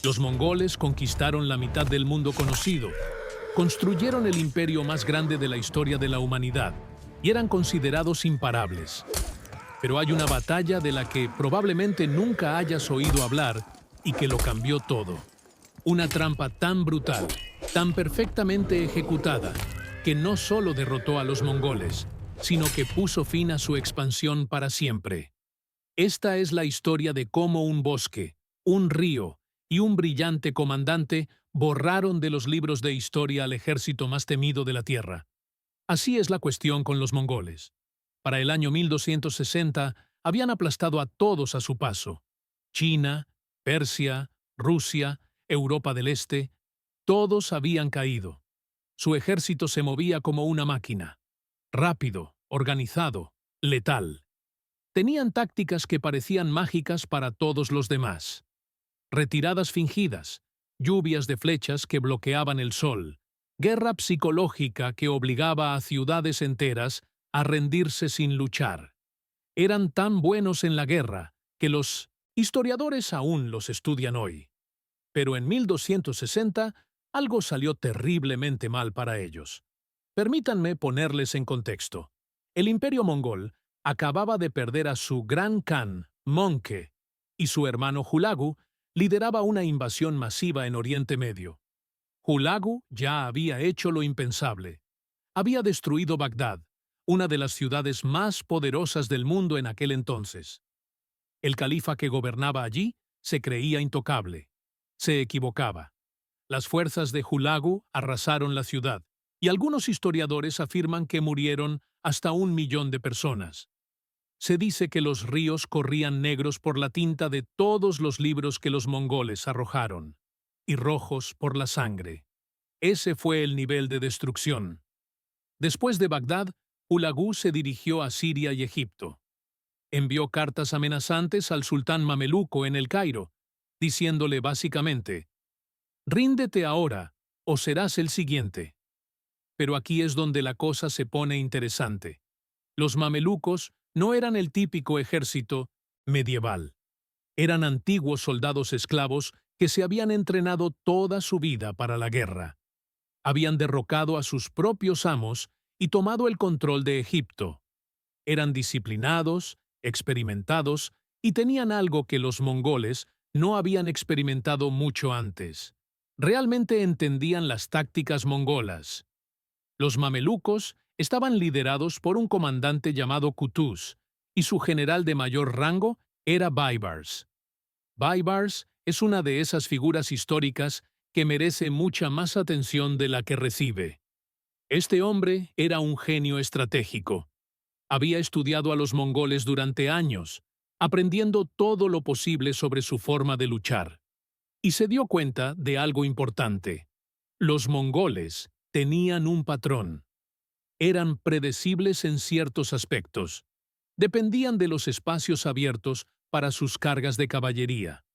Los mongoles conquistaron la mitad del mundo conocido, construyeron el imperio más grande de la historia de la humanidad y eran considerados imparables. Pero hay una batalla de la que probablemente nunca hayas oído hablar y que lo cambió todo. Una trampa tan brutal, tan perfectamente ejecutada, que no solo derrotó a los mongoles, sino que puso fin a su expansión para siempre. Esta es la historia de cómo un bosque, un río y un brillante comandante borraron de los libros de historia al ejército más temido de la tierra. Así es la cuestión con los mongoles. Para el año 1260 habían aplastado a todos a su paso. China, Persia, Rusia, Europa del Este, todos habían caído. Su ejército se movía como una máquina. Rápido, organizado, letal. Tenían tácticas que parecían mágicas para todos los demás. Retiradas fingidas, lluvias de flechas que bloqueaban el sol, guerra psicológica que obligaba a ciudades enteras a rendirse sin luchar. Eran tan buenos en la guerra que los historiadores aún los estudian hoy. Pero en 1260 algo salió terriblemente mal para ellos. Permítanme ponerles en contexto. El imperio mongol acababa de perder a su gran Khan, Möngke, y su hermano Hulagu lideraba una invasión masiva en Oriente Medio. Hulagu ya había hecho lo impensable. Había destruido Bagdad, una de las ciudades más poderosas del mundo en aquel entonces. El califa que gobernaba allí se creía intocable. Se equivocaba. Las fuerzas de Hulagu arrasaron la ciudad, y algunos historiadores afirman que murieron hasta 1 millón de personas. Se dice que los ríos corrían negros por la tinta de todos los libros que los mongoles arrojaron, y rojos por la sangre. Ese fue el nivel de destrucción. Después de Bagdad, Hulagu se dirigió a Siria y Egipto. Envió cartas amenazantes al sultán mameluco en el Cairo, diciéndole básicamente: «Ríndete ahora, o serás el siguiente». Pero aquí es donde la cosa se pone interesante. Los mamelucos no eran el típico ejército medieval. Eran antiguos soldados esclavos que se habían entrenado toda su vida para la guerra. Habían derrocado a sus propios amos y tomado el control de Egipto. Eran disciplinados, experimentados y tenían algo que los mongoles no habían experimentado mucho antes. Realmente entendían las tácticas mongolas. Los mamelucos estaban liderados por un comandante llamado Qutuz, y su general de mayor rango era Baibars. Baibars es una de esas figuras históricas que merece mucha más atención de la que recibe. Este hombre era un genio estratégico. Había estudiado a los mongoles durante años, aprendiendo todo lo posible sobre su forma de luchar. Y se dio cuenta de algo importante. Los mongoles tenían un patrón. Eran predecibles en ciertos aspectos. Dependían de los espacios abiertos para sus cargas de caballería.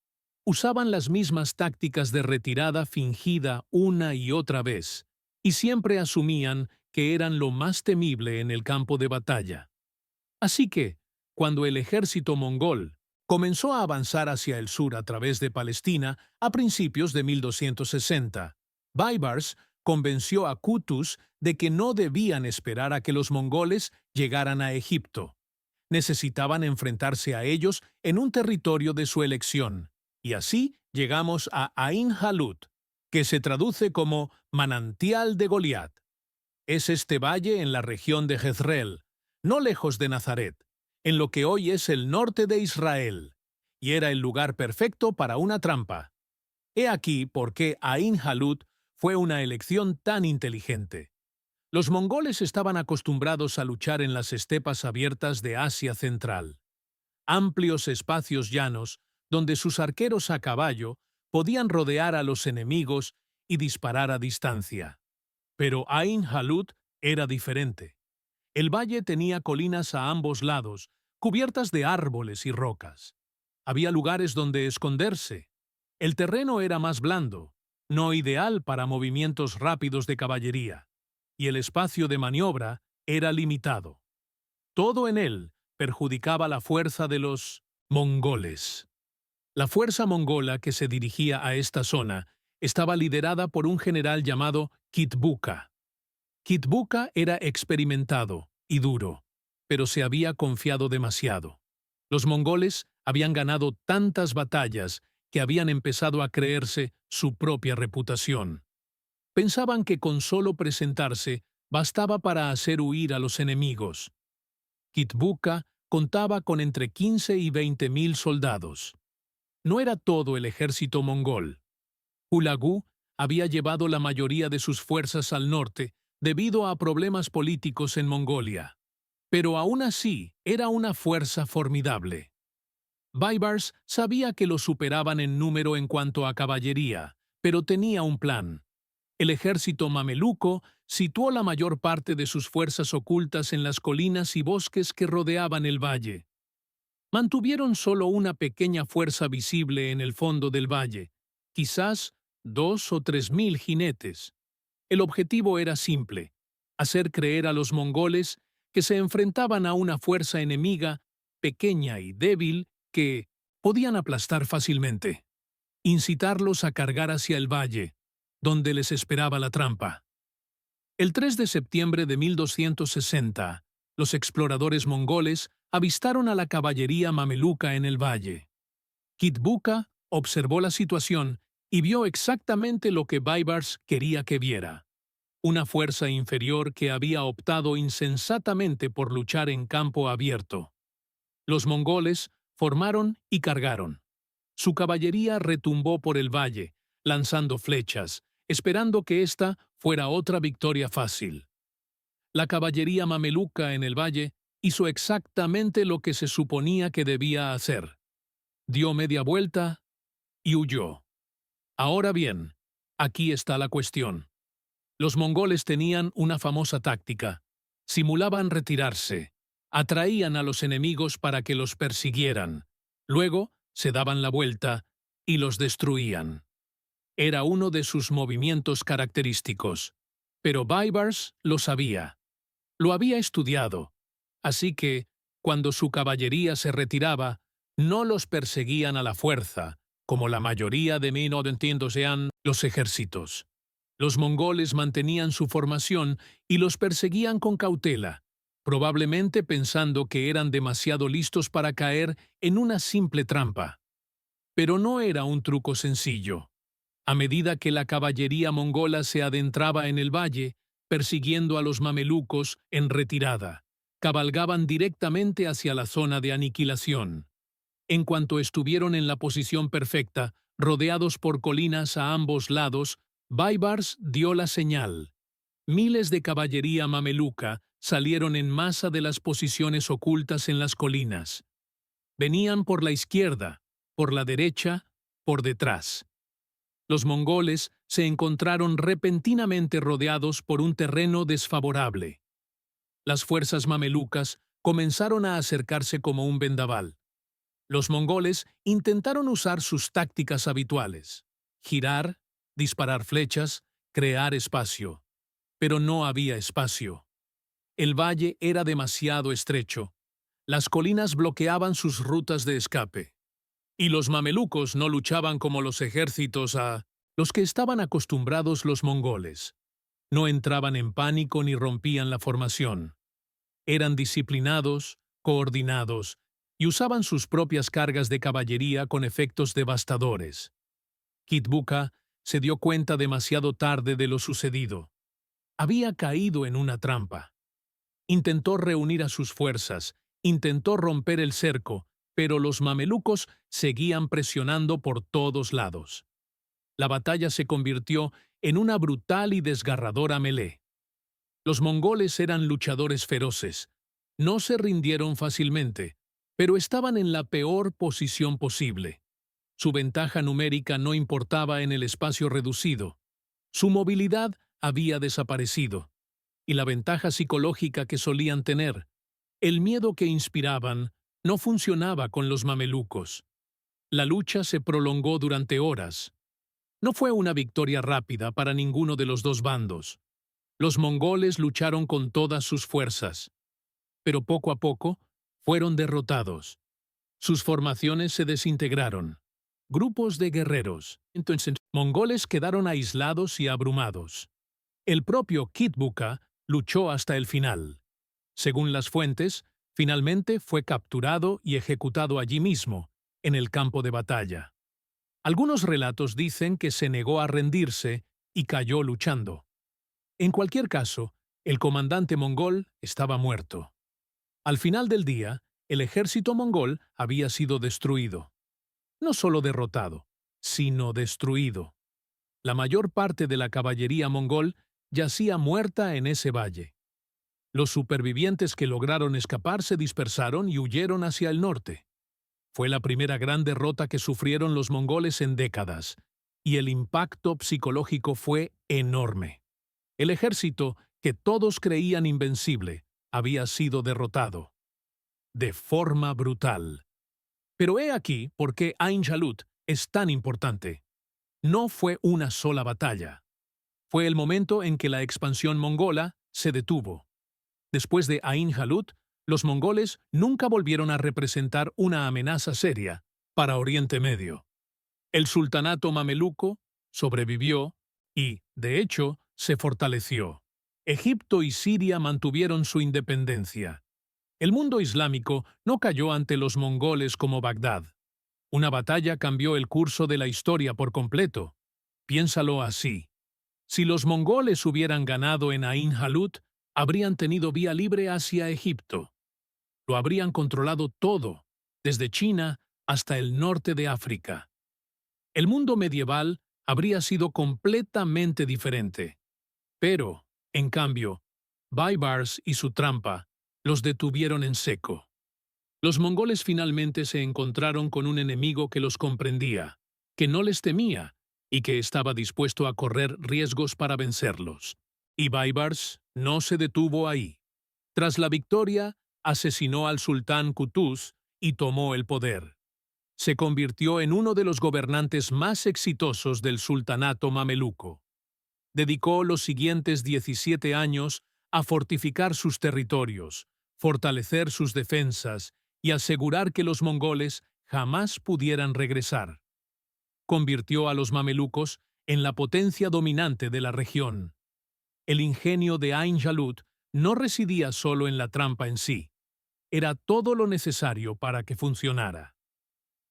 Usaban las mismas tácticas de retirada fingida una y otra vez, y siempre asumían que eran lo más temible en el campo de batalla. Así que, cuando el ejército mongol comenzó a avanzar hacia el sur a través de Palestina a principios de 1260, Baibars convenció a Qutuz de que no debían esperar a que los mongoles llegaran a Egipto. Necesitaban enfrentarse a ellos en un territorio de su elección. Y así llegamos a Ain Jalut, que se traduce como manantial de Goliat. Es este valle en la región de Jezreel, no lejos de Nazaret, en lo que hoy es el norte de Israel, y era el lugar perfecto para una trampa. He aquí por qué Ain Jalut fue una elección tan inteligente. Los mongoles estaban acostumbrados a luchar en las estepas abiertas de Asia Central. Amplios espacios llanos donde sus arqueros a caballo podían rodear a los enemigos y disparar a distancia. Pero Ain Jalut era diferente. El valle tenía colinas a ambos lados, cubiertas de árboles y rocas. Había lugares donde esconderse. El terreno era más blando, no ideal para movimientos rápidos de caballería, y el espacio de maniobra era limitado. Todo en él perjudicaba la fuerza de los mongoles. La fuerza mongola que se dirigía a esta zona estaba liderada por un general llamado Kitbuka. Kitbuka era experimentado y duro, pero se había confiado demasiado. Los mongoles habían ganado tantas batallas que habían empezado a creerse su propia reputación. Pensaban que con solo presentarse bastaba para hacer huir a los enemigos. Kitbuka contaba con entre 15 y 20.000 soldados. No era todo el ejército mongol. Hulagu había llevado la mayoría de sus fuerzas al norte debido a problemas políticos en Mongolia. Pero aún así era una fuerza formidable. Baibars sabía que lo superaban en número en cuanto a caballería, pero tenía un plan. El ejército mameluco situó la mayor parte de sus fuerzas ocultas en las colinas y bosques que rodeaban el valle. Mantuvieron solo una pequeña fuerza visible en el fondo del valle, quizás 2 o 3.000 jinetes. El objetivo era simple: hacer creer a los mongoles que se enfrentaban a una fuerza enemiga pequeña y débil que podían aplastar fácilmente. Incitarlos a cargar hacia el valle, donde les esperaba la trampa. El 3 de septiembre de 1260, los exploradores mongoles avistaron a la caballería mameluca en el valle. Kitbuka observó la situación y vio exactamente lo que Baibars quería que viera: una fuerza inferior que había optado insensatamente por luchar en campo abierto. Los mongoles formaron y cargaron. Su caballería retumbó por el valle, lanzando flechas, esperando que esta fuera otra victoria fácil. La caballería mameluca en el valle hizo exactamente lo que se suponía que debía hacer. Dio media vuelta y huyó. Ahora bien, aquí está la cuestión. Los mongoles tenían una famosa táctica. Simulaban retirarse, atraían a los enemigos para que los persiguieran, luego se daban la vuelta y los destruían. Era uno de sus movimientos característicos. Pero Baibars lo sabía. Lo había estudiado. Así que, cuando su caballería se retiraba, no los perseguían a la fuerza, como la mayoría de sean los ejércitos. Los mongoles mantenían su formación y los perseguían con cautela, probablemente pensando que eran demasiado listos para caer en una simple trampa. Pero no era un truco sencillo. A medida que la caballería mongola se adentraba en el valle, persiguiendo a los mamelucos en retirada, cabalgaban directamente hacia la zona de aniquilación. En cuanto estuvieron en la posición perfecta, rodeados por colinas a ambos lados, Baibars dio la señal. Miles de caballería mameluca salieron en masa de las posiciones ocultas en las colinas. Venían por la izquierda, por la derecha, por detrás. Los mongoles se encontraron repentinamente rodeados por un terreno desfavorable. Las fuerzas mamelucas comenzaron a acercarse como un vendaval. Los mongoles intentaron usar sus tácticas habituales: girar, disparar flechas, crear espacio. Pero no había espacio. El valle era demasiado estrecho. Las colinas bloqueaban sus rutas de escape. Y los mamelucos no luchaban como los ejércitos a los que estaban acostumbrados los mongoles. No entraban en pánico ni rompían la formación. Eran disciplinados, coordinados, y usaban sus propias cargas de caballería con efectos devastadores. Kitbuka se dio cuenta demasiado tarde de lo sucedido. Había caído en una trampa. Intentó reunir a sus fuerzas, intentó romper el cerco, pero los mamelucos seguían presionando por todos lados. La batalla se convirtió en una brutal y desgarradora melee. Los mongoles eran luchadores feroces. No se rindieron fácilmente, pero estaban en la peor posición posible. Su ventaja numérica no importaba en el espacio reducido. Su movilidad había desaparecido. Y la ventaja psicológica que solían tener, el miedo que inspiraban, no funcionaba con los mamelucos. La lucha se prolongó durante horas. No fue una victoria rápida para ninguno de los dos bandos. Los mongoles lucharon con todas sus fuerzas, pero poco a poco fueron derrotados. Sus formaciones se desintegraron. grupos de guerreros. Entonces, mongoles quedaron aislados y abrumados. El propio Kitbuka luchó hasta el final. Según las fuentes, finalmente fue capturado y ejecutado allí mismo, en el campo de batalla. Algunos relatos dicen que se negó a rendirse y cayó luchando. En cualquier caso, el comandante mongol estaba muerto. Al final del día, el ejército mongol había sido destruido. No solo derrotado, sino destruido. La mayor parte de la caballería mongol yacía muerta en ese valle. Los supervivientes que lograron escapar se dispersaron y huyeron hacia el norte. Fue la primera gran derrota que sufrieron los mongoles en décadas, y el impacto psicológico fue enorme. El ejército, que todos creían invencible, había sido derrotado. De forma brutal. Pero he aquí por qué Ain Jalut es tan importante. No fue una sola batalla. Fue el momento en que la expansión mongola se detuvo. Después de Ain Jalut, los mongoles nunca volvieron a representar una amenaza seria para Oriente Medio. El sultanato mameluco sobrevivió y, de hecho, se fortaleció. Egipto y Siria mantuvieron su independencia. El mundo islámico no cayó ante los mongoles como Bagdad. Una batalla cambió el curso de la historia por completo. Piénsalo así. Si los mongoles hubieran ganado en Ain Jalut, habrían tenido vía libre hacia Egipto. Lo habrían controlado todo, desde China hasta el norte de África. El mundo medieval habría sido completamente diferente. Pero, en cambio, Baibars y su trampa los detuvieron en seco. Los mongoles finalmente se encontraron con un enemigo que los comprendía, que no les temía y que estaba dispuesto a correr riesgos para vencerlos. Y Baibars no se detuvo ahí. Tras la victoria, asesinó al sultán Qutuz y tomó el poder. Se convirtió en uno de los gobernantes más exitosos del sultanato mameluco. Dedicó los siguientes 17 años a fortificar sus territorios, fortalecer sus defensas y asegurar que los mongoles jamás pudieran regresar. Convirtió a los mamelucos en la potencia dominante de la región. El ingenio de Ain Jalut no residía solo en la trampa en sí. Era todo lo necesario para que funcionara.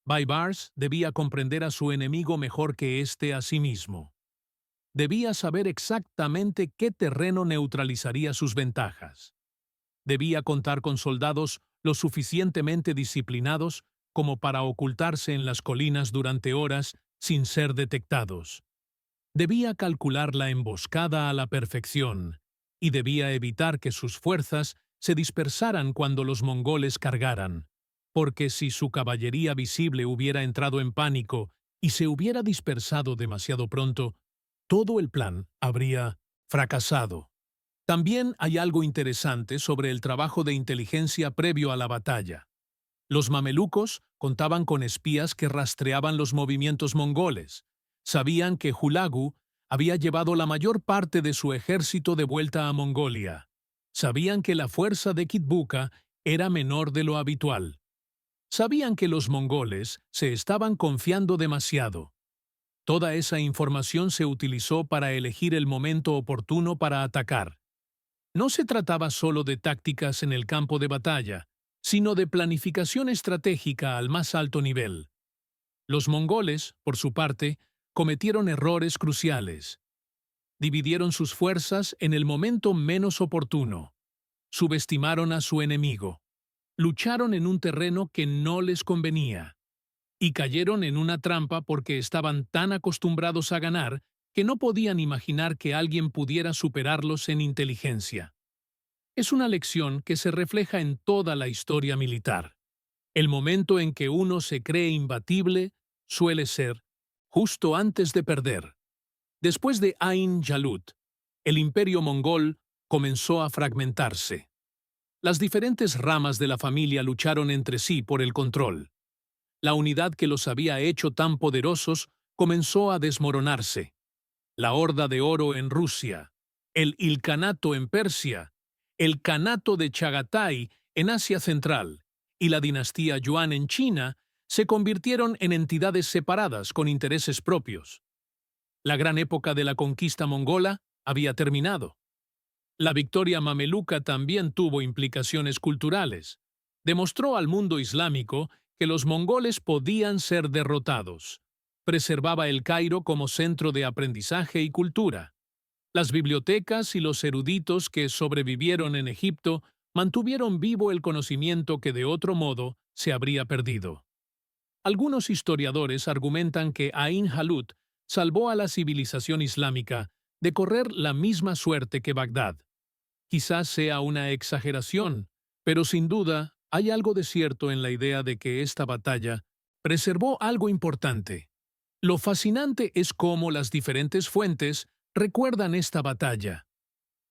Baibars debía comprender a su enemigo mejor que éste a sí mismo. Debía saber exactamente qué terreno neutralizaría sus ventajas. Debía contar con soldados lo suficientemente disciplinados como para ocultarse en las colinas durante horas sin ser detectados. Debía calcular la emboscada a la perfección y debía evitar que sus fuerzas se dispersaran cuando los mongoles cargaran, porque si su caballería visible hubiera entrado en pánico y se hubiera dispersado demasiado pronto, todo el plan habría fracasado. También hay algo interesante sobre el trabajo de inteligencia previo a la batalla. Los mamelucos contaban con espías que rastreaban los movimientos mongoles. Sabían que Hulagu había llevado la mayor parte de su ejército de vuelta a Mongolia. Sabían que la fuerza de Kitbuka era menor de lo habitual. Sabían que los mongoles se estaban confiando demasiado. Toda esa información se utilizó para elegir el momento oportuno para atacar. No se trataba solo de tácticas en el campo de batalla, sino de planificación estratégica al más alto nivel. Los mongoles, por su parte, cometieron errores cruciales. Dividieron sus fuerzas en el momento menos oportuno. Subestimaron a su enemigo. Lucharon en un terreno que no les convenía. Y cayeron en una trampa porque estaban tan acostumbrados a ganar que no podían imaginar que alguien pudiera superarlos en inteligencia. Es una lección que se refleja en toda la historia militar. El momento en que uno se cree imbatible suele ser justo antes de perder. Después de Ain Jalut, el imperio mongol comenzó a fragmentarse. Las diferentes ramas de la familia lucharon entre sí por el control. La unidad que los había hecho tan poderosos comenzó a desmoronarse. La Horda de Oro en Rusia, el Ilkhanato en Persia, el Kanato de Chagatai en Asia Central y la dinastía Yuan en China se convirtieron en entidades separadas con intereses propios. La gran época de la conquista mongola había terminado. La victoria mameluca también tuvo implicaciones culturales. Demostró al mundo islámico que los mongoles podían ser derrotados. Preservaba el Cairo como centro de aprendizaje y cultura. Las bibliotecas y los eruditos que sobrevivieron en Egipto mantuvieron vivo el conocimiento que de otro modo se habría perdido. Algunos historiadores argumentan que Ain Jalut salvó a la civilización islámica de correr la misma suerte que Bagdad. Quizás sea una exageración, pero sin duda hay algo de cierto en la idea de que esta batalla preservó algo importante. Lo fascinante es cómo las diferentes fuentes recuerdan esta batalla.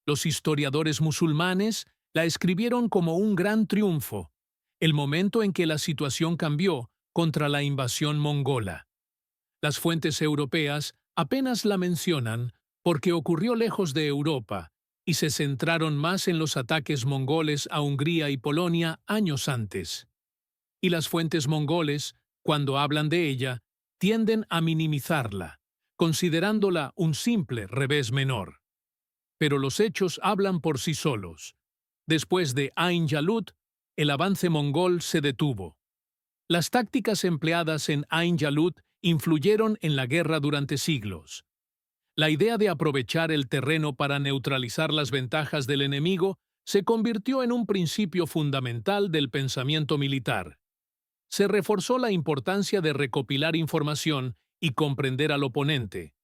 Los historiadores musulmanes la escribieron como un gran triunfo, el momento en que la situación cambió contra la invasión mongola. Las fuentes europeas apenas la mencionan porque ocurrió lejos de Europa y se centraron más en los ataques mongoles a Hungría y Polonia años antes. Y las fuentes mongoles, cuando hablan de ella, tienden a minimizarla, considerándola un simple revés menor. Pero los hechos hablan por sí solos. Después de Ain Jalut, el avance mongol se detuvo. Las tácticas empleadas en Ain Jalut influyeron en la guerra durante siglos. La idea de aprovechar el terreno para neutralizar las ventajas del enemigo se convirtió en un principio fundamental del pensamiento militar. Se reforzó la importancia de recopilar información y comprender al oponente,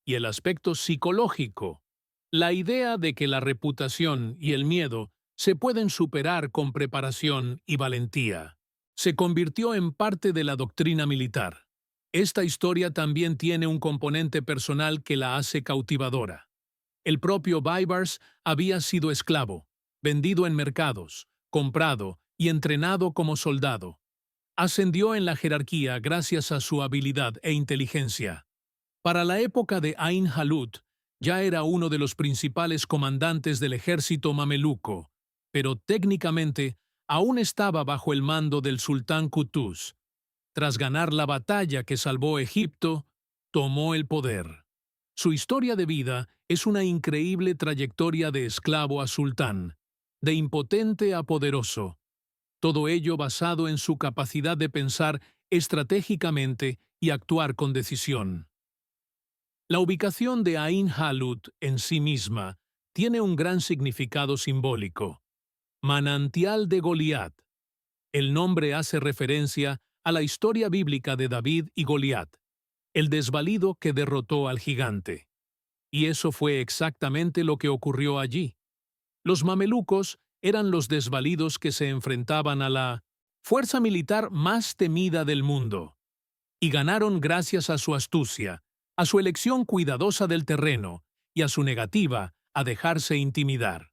y el aspecto psicológico, la idea de que la reputación y el miedo se pueden superar con preparación y valentía, se convirtió en parte de la doctrina militar. Esta historia también tiene un componente personal que la hace cautivadora. El propio Baibars había sido esclavo, vendido en mercados, comprado y entrenado como soldado. Ascendió en la jerarquía gracias a su habilidad e inteligencia. Para la época de Ain Jalut, ya era uno de los principales comandantes del ejército mameluco, pero técnicamente aún estaba bajo el mando del sultán Qutuz. Tras ganar la batalla que salvó Egipto, tomó el poder. Su historia de vida es una increíble trayectoria de esclavo a sultán, de impotente a poderoso. Todo ello basado en su capacidad de pensar estratégicamente y actuar con decisión. La ubicación de Ain Jalut en sí misma tiene un gran significado simbólico. Manantial de Goliat. El nombre hace referencia a la historia bíblica de David y Goliat, el desvalido que derrotó al gigante. Y eso fue exactamente lo que ocurrió allí. Los mamelucos eran los desvalidos que se enfrentaban a la fuerza militar más temida del mundo, y ganaron gracias a su astucia, a su elección cuidadosa del terreno y a su negativa a dejarse intimidar.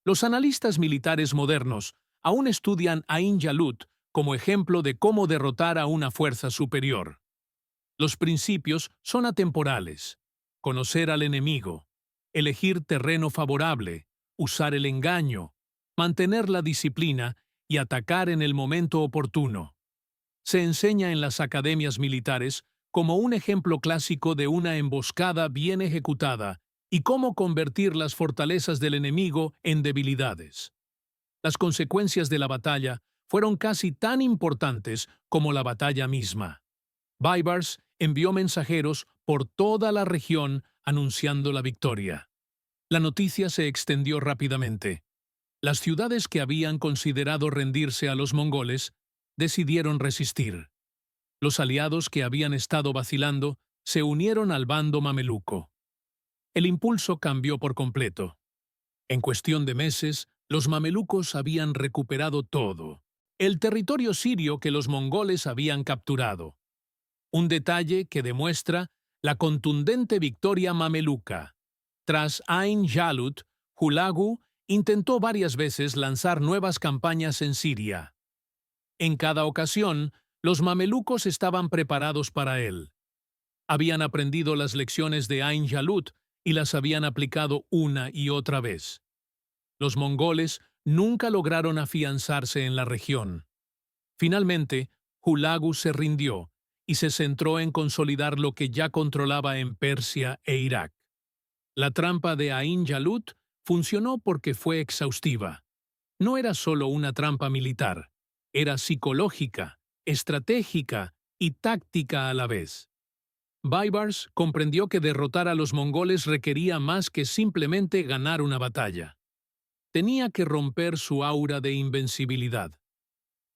Los analistas militares modernos aún estudian a Ain Jalut como ejemplo de cómo derrotar a una fuerza superior. Los principios son atemporales: conocer al enemigo, elegir terreno favorable, usar el engaño, mantener la disciplina y atacar en el momento oportuno. Se enseña en las academias militares como un ejemplo clásico de una emboscada bien ejecutada y cómo convertir las fortalezas del enemigo en debilidades. Las consecuencias de la batalla fueron casi tan importantes como la batalla misma. Baibars envió mensajeros por toda la región anunciando la victoria. La noticia se extendió rápidamente. Las ciudades que habían considerado rendirse a los mongoles decidieron resistir. Los aliados que habían estado vacilando se unieron al bando mameluco. El impulso cambió por completo. En cuestión de meses, los mamelucos habían recuperado todo el territorio sirio que los mongoles habían capturado. Un detalle que demuestra la contundente victoria mameluca. Tras Ain Jalut, Hulagu intentó varias veces lanzar nuevas campañas en Siria. En cada ocasión, los mamelucos estaban preparados para él. Habían aprendido las lecciones de Ain Jalut y las habían aplicado una y otra vez. Los mongoles nunca lograron afianzarse en la región. Finalmente, Hulagu se rindió y se centró en consolidar lo que ya controlaba en Persia e Irak. La trampa de Ain Jalut funcionó porque fue exhaustiva. No era solo una trampa militar, era psicológica, estratégica y táctica a la vez. Baibars comprendió que derrotar a los mongoles requería más que simplemente ganar una batalla. Tenía que romper su aura de invencibilidad.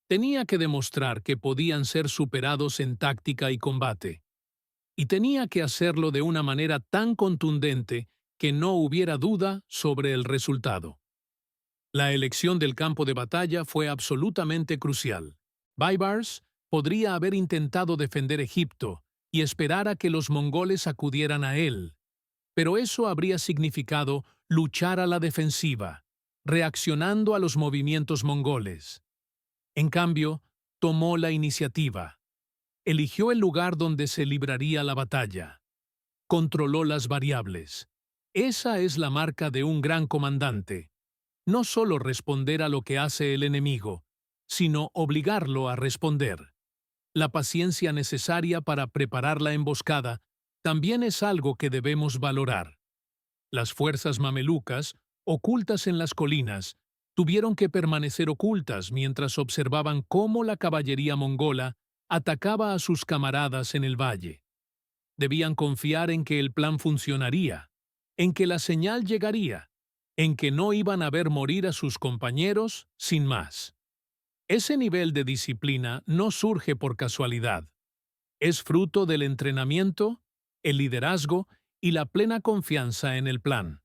Tenía que demostrar que podían ser superados en táctica y combate. Y tenía que hacerlo de una manera tan contundente que no hubiera duda sobre el resultado. La elección del campo de batalla fue absolutamente crucial. Baibars podría haber intentado defender Egipto y esperar a que los mongoles acudieran a él, pero eso habría significado luchar a la defensiva, reaccionando a los movimientos mongoles. En cambio, tomó la iniciativa. Eligió el lugar donde se libraría la batalla. Controló las variables. Esa es la marca de un gran comandante. No solo responder a lo que hace el enemigo, sino obligarlo a responder. La paciencia necesaria para preparar la emboscada también es algo que debemos valorar. Las fuerzas mamelucas, ocultas en las colinas, tuvieron que permanecer ocultas mientras observaban cómo la caballería mongola atacaba a sus camaradas en el valle. Debían confiar en que el plan funcionaría, en que la señal llegaría, en que no iban a ver morir a sus compañeros sin más. Ese nivel de disciplina no surge por casualidad. Es fruto del entrenamiento, el liderazgo y la plena confianza en el plan.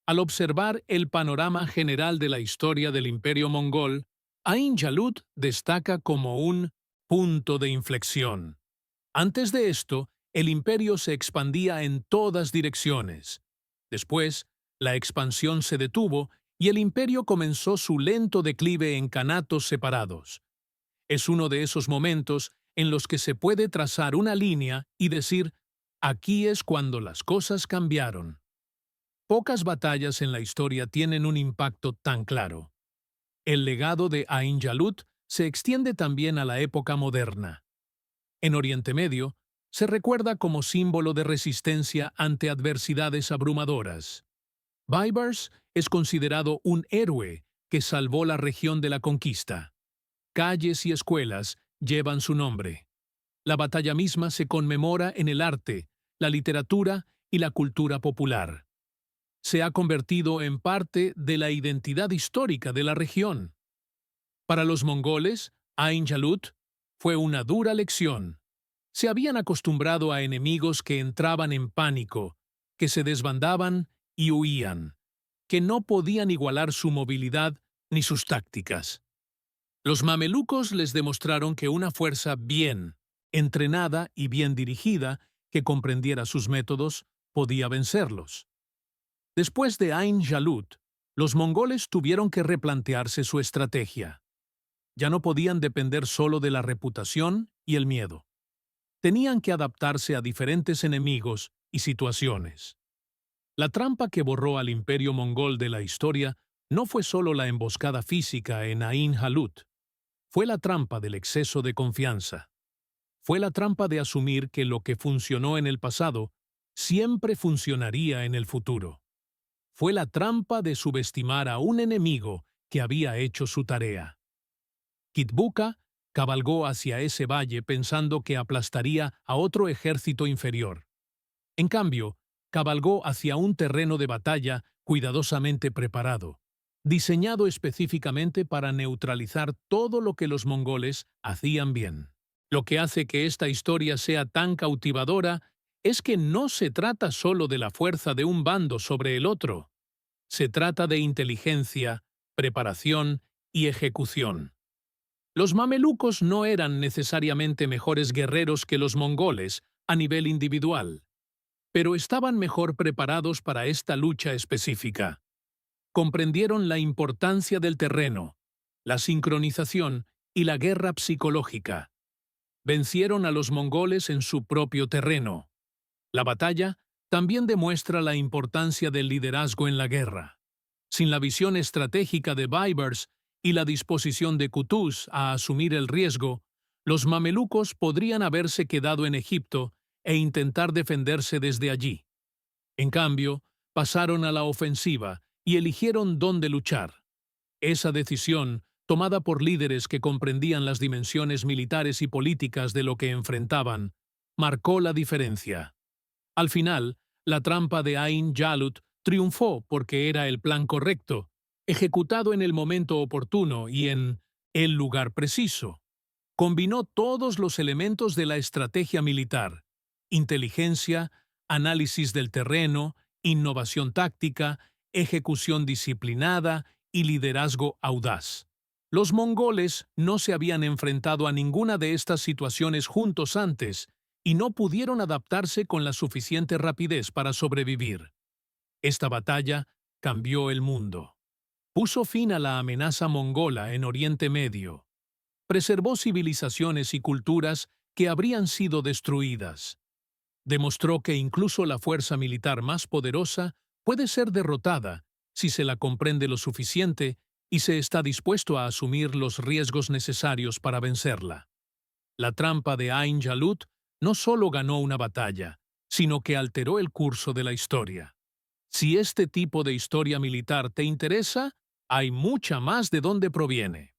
Al observar el panorama general de la historia del Imperio mongol, Ain Jalut destaca como un punto de inflexión. Antes de esto, el imperio se expandía en todas direcciones. Después, la expansión se detuvo y el imperio comenzó su lento declive en kanatos separados. Es uno de esos momentos en los que se puede trazar una línea y decir, aquí es cuando las cosas cambiaron. Pocas batallas en la historia tienen un impacto tan claro. El legado de Ain Jalut se extiende también a la época moderna. En Oriente Medio, se recuerda como símbolo de resistencia ante adversidades abrumadoras. Baibars es considerado un héroe que salvó la región de la conquista. Calles y escuelas llevan su nombre. La batalla misma se conmemora en el arte, la literatura y la cultura popular. Se ha convertido en parte de la identidad histórica de la región. Para los mongoles, Ain Jalut fue una dura lección. Se habían acostumbrado a enemigos que entraban en pánico, que se desbandaban y huían, que no podían igualar su movilidad ni sus tácticas. Los mamelucos les demostraron que una fuerza bien entrenada y bien dirigida, que comprendiera sus métodos, podía vencerlos. Después de Ain Jalut, los mongoles tuvieron que replantearse su estrategia. Ya no podían depender solo de la reputación y el miedo. Tenían que adaptarse a diferentes enemigos y situaciones. La trampa que borró al imperio mongol de la historia no fue solo la emboscada física en Ain Jalut. Fue la trampa del exceso de confianza. Fue la trampa de asumir que lo que funcionó en el pasado siempre funcionaría en el futuro. Fue la trampa de subestimar a un enemigo que había hecho su tarea. Kitbuka cabalgó hacia ese valle pensando que aplastaría a otro ejército inferior. En cambio, cabalgó hacia un terreno de batalla cuidadosamente preparado, diseñado específicamente para neutralizar todo lo que los mongoles hacían bien. Lo que hace que esta historia sea tan cautivadora es que no se trata solo de la fuerza de un bando sobre el otro. Se trata de inteligencia, preparación y ejecución. Los mamelucos no eran necesariamente mejores guerreros que los mongoles a nivel individual, pero estaban mejor preparados para esta lucha específica. Comprendieron la importancia del terreno, la sincronización y la guerra psicológica. Vencieron a los mongoles en su propio terreno. La batalla también demuestra la importancia del liderazgo en la guerra. Sin la visión estratégica de Baibars y la disposición de Qutuz a asumir el riesgo, Los mamelucos podrían haberse quedado en Egipto e intentar defenderse desde allí. En cambio, pasaron a la ofensiva y eligieron dónde luchar. Esa decisión, tomada por líderes que comprendían las dimensiones militares y políticas de lo que enfrentaban, marcó la diferencia. Al final, la trampa de Ain Jalut triunfó porque era el plan correcto, ejecutado en el momento oportuno y en el lugar preciso. Combinó todos los elementos de la estrategia militar: inteligencia, análisis del terreno, innovación táctica, ejecución disciplinada y liderazgo audaz. Los mongoles no se habían enfrentado a ninguna de estas situaciones juntos antes y no pudieron adaptarse con la suficiente rapidez para sobrevivir. Esta batalla cambió el mundo. Puso fin a la amenaza mongola en Oriente Medio. Preservó civilizaciones y culturas que habrían sido destruidas. Demostró que incluso la fuerza militar más poderosa puede ser derrotada si se la comprende lo suficiente y se está dispuesto a asumir los riesgos necesarios para vencerla. La trampa de Ain Jalut no solo ganó una batalla, sino que alteró el curso de la historia. Si este tipo de historia militar te interesa, hay mucha más de dónde proviene.